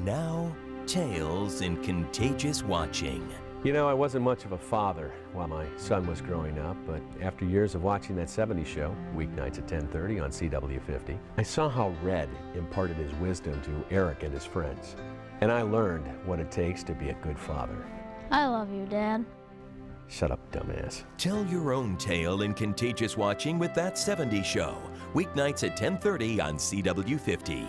And now, Tales in Contagious Watching. You know, I wasn't much of a father while my son was growing up, but after years of watching that 70s show, weeknights at 10:30 on CW50, I saw how Red imparted his wisdom to Eric and his friends. And I learned what it takes to be a good father. I love you, Dad. Shut up, dumbass. Tell your own tale in Contagious Watching with That 70s Show, weeknights at 10:30 on CW50.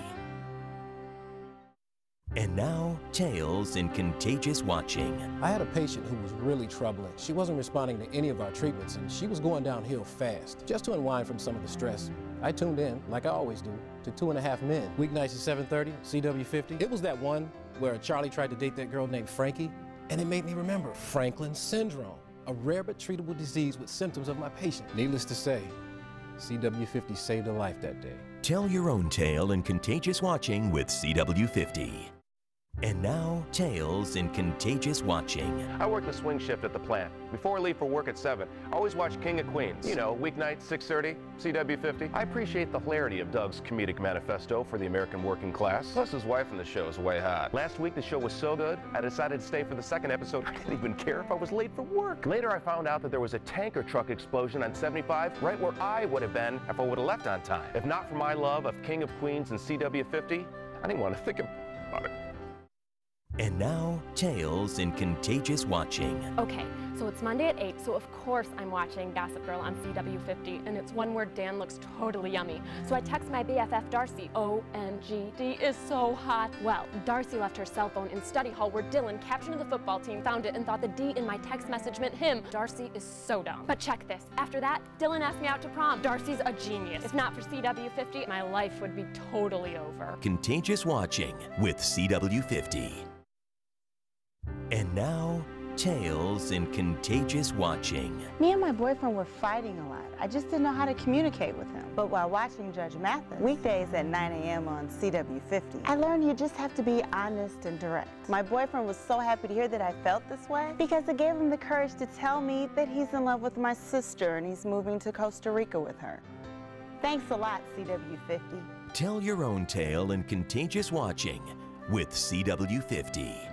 And now, Tales in Contagious Watching. I had a patient who was really troubling. She wasn't responding to any of our treatments, and she was going downhill fast. Just to unwind from some of the stress, I tuned in, like I always do, to 2.5 Men. Weeknights at 7:30, CW50. It was that one where Charlie tried to date that girl named Frankie, and it made me remember Franklin's syndrome, a rare but treatable disease with symptoms of my patient. Needless to say, CW50 saved a life that day. Tell your own tale in Contagious Watching with CW50. And now, Tales in Contagious Watching. I work the swing shift at the plant. Before I leave for work at 7, I always watch King of Queens. You know, weeknights, 6:30, CW50. I appreciate the hilarity of Doug's comedic manifesto for the American working class. Plus, his wife in the show is way hot. Last week, the show was so good, I decided to stay for the second episode. I didn't even care if I was late for work. Later, I found out that there was a tanker truck explosion on 75, right where I would have been if I would have left on time. If not for my love of King of Queens and CW50, I didn't want to think about it. And now, Tales in Contagious Watching. Okay, so it's Monday at 8, so of course I'm watching Gossip Girl on CW50, and it's one where Dan looks totally yummy. So I text my BFF Darcy, OMG, D is so hot. Well, Darcy left her cell phone in study hall where Dylan, captain of the football team, found it and thought the D in my text message meant him. Darcy is so dumb. But check this, after that, Dylan asked me out to prom. Darcy's a genius. If not for CW50, my life would be totally over. Contagious Watching with CW50. And now, Tales in Contagious Watching. Me and my boyfriend were fighting a lot. I just didn't know how to communicate with him. But while watching Judge Mathis, weekdays at 9 a.m. on CW50, I learned you just have to be honest and direct. My boyfriend was so happy to hear that I felt this way because it gave him the courage to tell me that he's in love with my sister and he's moving to Costa Rica with her. Thanks a lot, CW50. Tell your own tale in Contagious Watching with CW50.